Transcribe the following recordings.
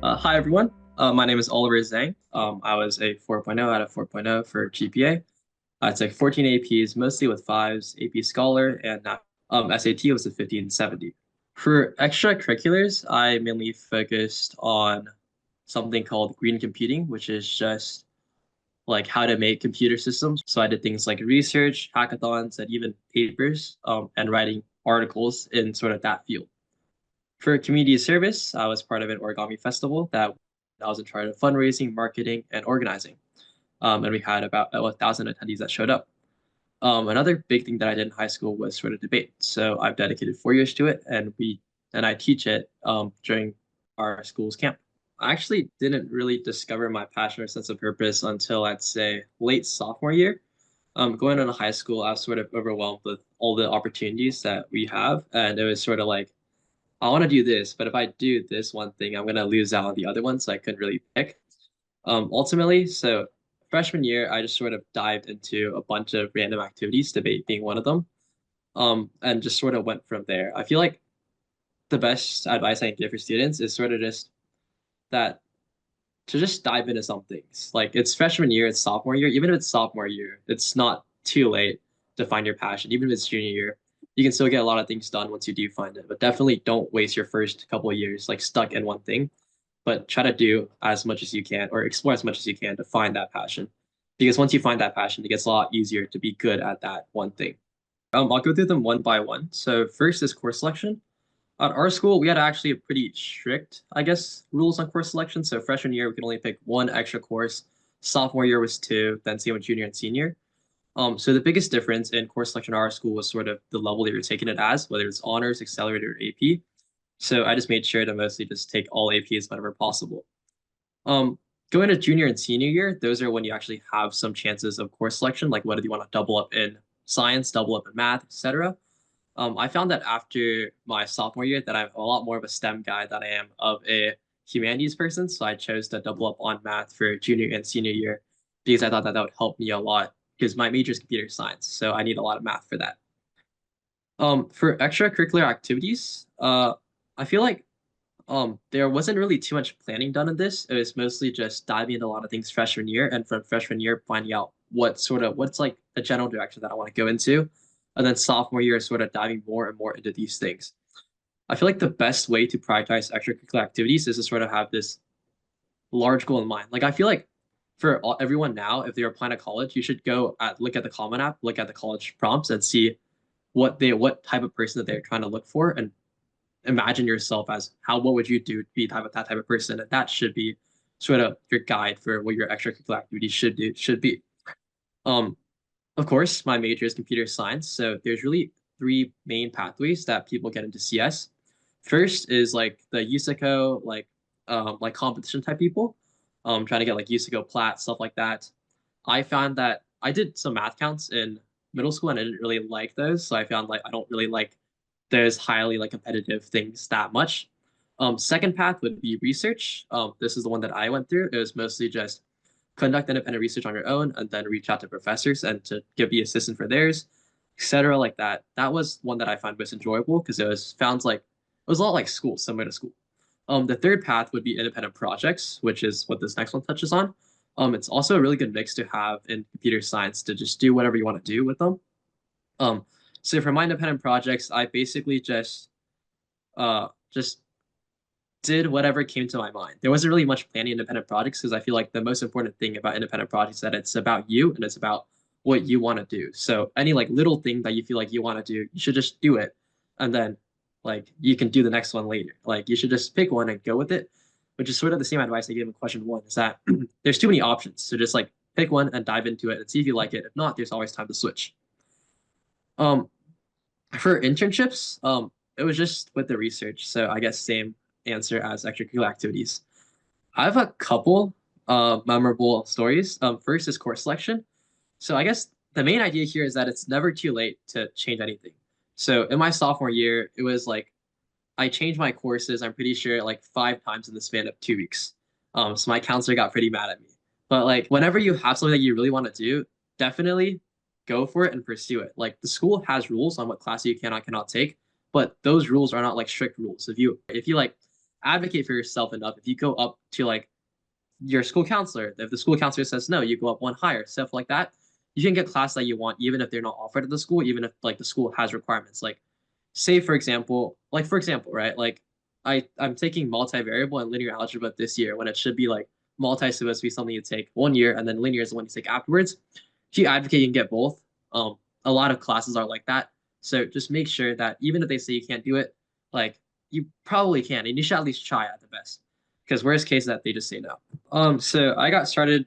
Hi, everyone. My name is Oliver Zhang. I was a 4.0 out of 4.0 for GPA. I took 14 APs, mostly with fives, AP Scholar, and SAT was a 1570. For extracurriculars, I mainly focused on something called green computing, which is just like how to make computer systems. So I did things like research, hackathons, and even papers, and writing articles in sort of that field. For community service, I was part of an origami festival that I was in charge of fundraising, marketing, and organizing. And we had about 1,000 attendees that showed up. Another big thing that I did in high school was sort of debate. So I've dedicated 4 years to it, and I teach it during our school's camp. I actually didn't really discover my passion or sense of purpose until I'd say late sophomore year. Going into high school, I was sort of overwhelmed with all the opportunities that we have, and it was sort of like I want to do this, but if I do this one thing, I'm gonna lose out on the other one, so I couldn't really pick. Ultimately, so freshman year, I just sort of dived into a bunch of random activities, debate being one of them, and just sort of went from there. I feel like the best advice I can give for students is sort of just that to just dive into some things. Like it's freshman year, it's sophomore year. Even if it's sophomore year, it's not too late to find your passion. Even if it's junior year, you can still get a lot of things done once you do find it. But definitely don't waste your first couple of years like stuck in one thing. But try to do as much as you can or explore as much as you can to find that passion. Because once you find that passion, it gets a lot easier to be good at that one thing. I'll go through them one by one. So first is course selection. At our school, we had actually a pretty strict, I guess, rules on course selection. So freshman year, we could only pick one extra course. Sophomore year was two, then same with junior and senior. So the biggest difference in course selection at our school was sort of the level that you're taking it as, whether it's honors, accelerated, or AP. So I just made sure to mostly just take all APs whenever possible. Um, Going to junior and senior year, those are when you actually have some chances of course selection, like whether you want to double up in science, double up in math, etc. I found that after my sophomore year that I'm a lot more of a STEM guy than I am of a humanities person. So I chose to double up on math for junior and senior year because I thought that that would help me a lot because my major is computer science. So I need a lot of math for that. For extracurricular activities, I feel like there wasn't really too much planning done in this. It was mostly just diving into a lot of things freshman year, and from freshman year finding out what's like the general direction that I want to go into, and then sophomore year sort of diving more and more into these things. I feel like the best way to prioritize extracurricular activities is to sort of have this large goal in mind. Like I feel like for everyone now, if they're applying to college, you should go look at the Common App, look at the college prompts, and see what type of person that they're trying to look for, and imagine yourself as what would you do to be that type of person, and that should be sort of your guide for what your extracurricular activities should be. Um, of course, my major is computer science, so there's really three main pathways that people get into CS. First is like the USICO, like competition type people, trying to get like USICO plat stuff like that. I found that I did some math counts in middle school and I didn't really like those, so I found like I don't really like those highly like competitive things that much. Second path would be research. This is the one that I went through. It was mostly just conduct independent research on your own and then reach out to professors and to give the assistant for theirs, etc. Like that. That was one that I found most enjoyable because it was a lot like school, similar to school. The third path would be independent projects, which is what this next one touches on. It's also a really good mix to have in computer science to just do whatever you want to do with them. Um, so for my independent projects, I basically just did whatever came to my mind. There wasn't really much planning independent projects because I feel like the most important thing about independent projects is that it's about you and it's about what you want to do. So any like little thing that you feel like you want to do, you should just do it. And then like you can do the next one later. Like you should just pick one and go with it, which is sort of the same advice I gave in question one, is that there's too many options. So just like pick one and dive into it and see if you like it. If not, there's always time to switch. Um, for internships, it was just with the research. So I guess same answer as extracurricular activities. I have a couple memorable stories. First is course selection. So I guess the main idea here is that it's never too late to change anything. So in my sophomore year, it was like I changed my courses, I'm pretty sure like 5 times in the span of 2 weeks. So my counselor got pretty mad at me. But like whenever you have something that you really want to do, definitely go for it and pursue it. Like the school has rules on what class you cannot take, but those rules are not like strict rules. If you like advocate for yourself enough, if you go up to like your school counselor, if the school counselor says no, you go up one higher, stuff like that. You can get class that you want, even if they're not offered at the school, even if like the school has requirements. Like, say for example, right? Like, I'm taking multivariable and linear algebra this year when it should be like multi supposed to be something you take 1 year, and then linear is the one you take afterwards. If you advocate, you can get both. A lot of classes are like that. So just make sure that even if they say you can't do it, like you probably can, and you should at least try at the best. Because worst case that they just say no. So I started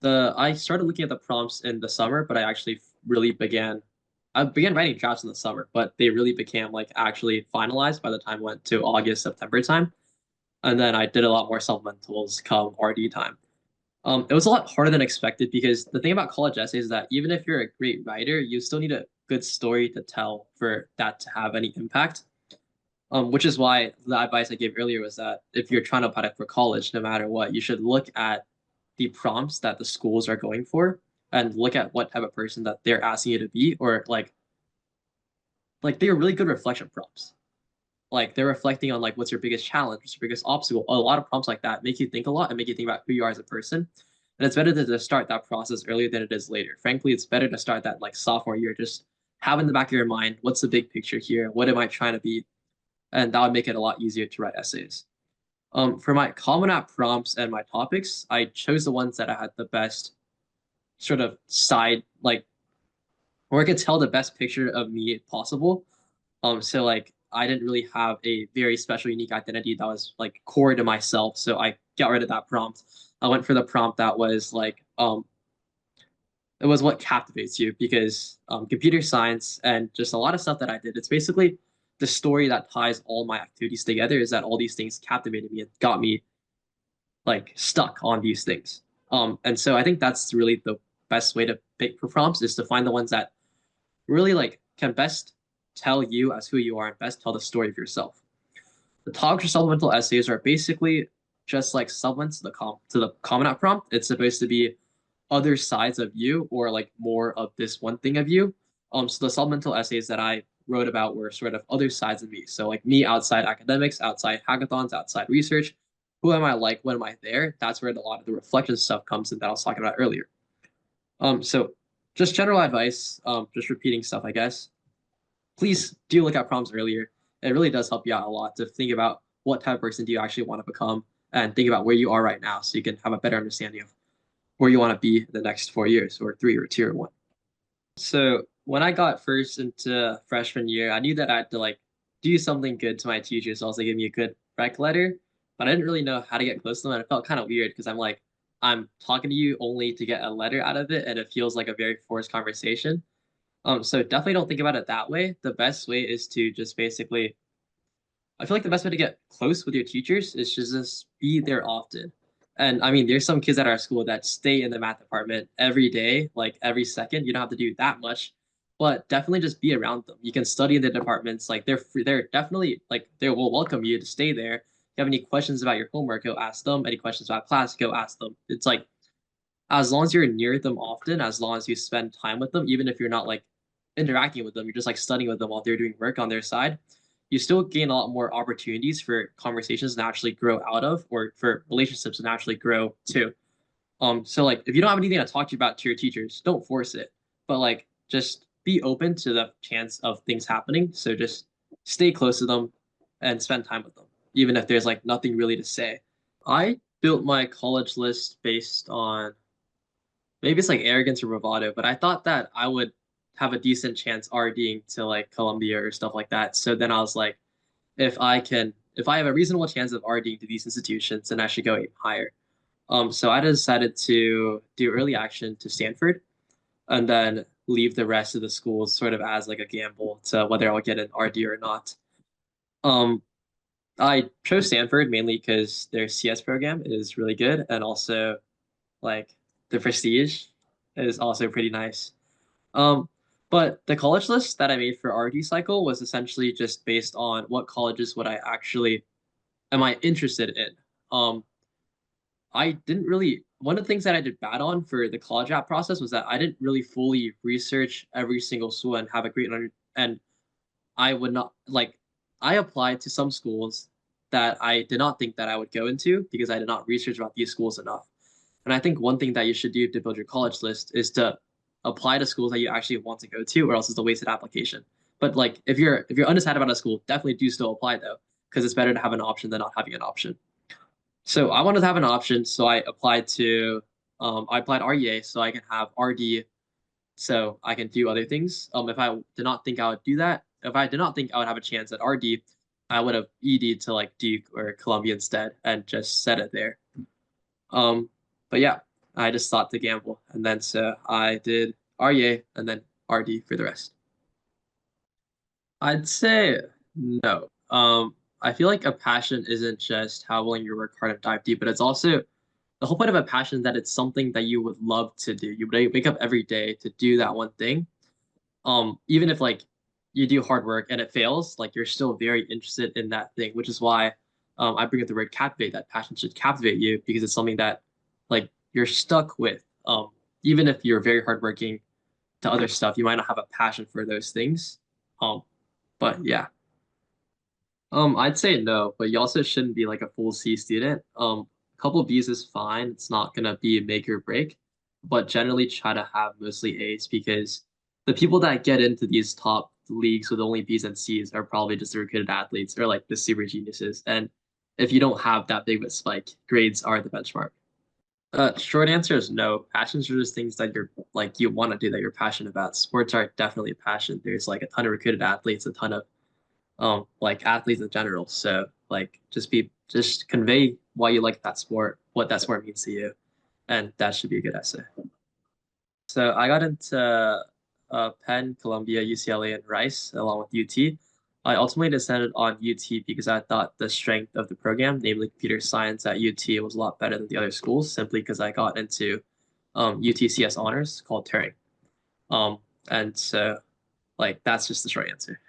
looking at the prompts in the summer, but I began writing drafts in the summer, but they really became like actually finalized by the time I went to August, September time. And then I did a lot more supplementals come RD time. It was a lot harder than expected because the thing about college essays is that even if you're a great writer, you still need a good story to tell for that to have any impact. Which is why the advice I gave earlier was that if you're trying to apply for college, no matter what, you should look at the prompts that the schools are going for and look at what type of person that they're asking you to be, or like they're really good reflection prompts. Like they're reflecting on like what's your biggest challenge, what's your biggest obstacle. A lot of prompts like that make you think a lot and make you think about who you are as a person. And it's better to start that process earlier than it is later. Frankly, it's better to start that like sophomore year, just have in the back of your mind, what's the big picture here? What am I trying to be? And that would make it a lot easier to write essays. For my Common App prompts and my topics, I chose the ones that I had the best sort of side, like where I could tell the best picture of me possible. So like I didn't really have a very special, unique identity that was like core to myself. So I got rid of that prompt. I went for the prompt that was like, it was what captivates you because computer science and just a lot of stuff that I did, it's basically the story that ties all my activities together is that all these things captivated me and got me like stuck on these things. And so I think that's really the best way to pick for prompts is to find the ones that really like can best tell you as who you are and best tell the story of yourself. The topics or supplemental essays are basically just like supplements to the Common App prompt. It's supposed to be other sides of you or like more of this one thing of you. So the supplemental essays that I wrote about were sort of other sides of me. So like me outside academics, outside hackathons, outside research. Who am I like? When am I there? That's where a lot of the reflection stuff comes in that I was talking about earlier. So just general advice, just repeating stuff, I guess. Please do look at prompts earlier. It really does help you out a lot to think about what type of person do you actually want to become and think about where you are right now so you can have a better understanding of where you want to be the next 4 years or 3 or 2 or 1. So when I got first into freshman year, I knew that I had to like do something good to my teachers. So also give me a good rec letter, but I didn't really know how to get close to them. And it felt kind of weird because I'm talking to you only to get a letter out of it, and it feels like a very forced conversation. So definitely don't think about it that way. The best way is to just basically, I feel like the best way to get close with your teachers is just be there often. And I mean, there's some kids at our school that stay in the math department every day, like every second. You don't have to do that much, but definitely just be around them. You can study in the departments. Like they're free, they're definitely like they will welcome you to stay there. If you have any questions about your homework, go ask them. Any questions about class, go ask them. It's like as long as you're near them often, as long as you spend time with them, even if you're not like interacting with them, you're just like studying with them while they're doing work on their side, you still gain a lot more opportunities for conversations to naturally grow out of or for relationships to naturally grow too. So like if you don't have anything to talk to you about to your teachers, don't force it. But like just be open to the chance of things happening. So just stay close to them and spend time with them, even if there's like nothing really to say. I built my college list based on maybe it's like arrogance or bravado, but I thought that I would have a decent chance RDing to like Columbia or stuff like that. So then I was like, if I have a reasonable chance of RDing to these institutions, then I should go even higher. So I decided to do early action to Stanford and then leave the rest of the schools sort of as like a gamble to whether I'll get an RD or not. Um, I chose Stanford mainly because their CS program is really good and also like the prestige is also pretty nice. Um, but the college list that I made for RD cycle was essentially just based on what colleges would I actually am I interested in. Um, I didn't really one of the things that I did bad on for the college app process was that I didn't really fully research every single school and have a great under and I would not like I applied to some schools that I did not think that I would go into because I did not research about these schools enough. And I think one thing that you should do to build your college list is to apply to schools that you actually want to go to, or else it's a wasted application. But like if you're undecided about a school, definitely do still apply though, because it's better to have an option than not having an option. So I wanted to have an option, so I applied REA so I can have RD so I can do other things. If I did not think I would do that, if I did not think I would have a chance at RD, I would have ED'd to like Duke or Columbia instead and just set it there. Um, but yeah, I just thought to gamble, and then so I did REA and then RD for the rest. I'd say no. I feel like a passion isn't just how willing you work hard and dive deep, but it's also the whole point of a passion is that it's something that you would love to do. You would wake up every day to do that one thing. Even if like you do hard work and it fails, like you're still very interested in that thing, which is why I bring up the word captivate. That passion should captivate you because it's something that like you're stuck with. Even if you're very hardworking to other stuff, you might not have a passion for those things. Um, but yeah. I'd say no, but you also shouldn't be like a full C student. A couple of B's is fine. It's not gonna be a make or break, but generally try to have mostly A's because the people that get into these top leagues with only B's and C's are probably just the recruited athletes or like the super geniuses. And if you don't have that big of a spike, grades are the benchmark. Short answer is no. Passions are just things that you're like you want to do that you're passionate about. Sports are definitely a passion. There's like a ton of recruited athletes, a ton of like athletes in general. So like just convey why you like that sport, what that sport means to you, and that should be a good essay. So I got into Penn, Columbia, UCLA, and Rice along with UT. I ultimately decided on UT because I thought the strength of the program, namely computer science at UT, was a lot better than the other schools, simply because I got into UTCS honors called Turing. Um, and so like that's just the short answer.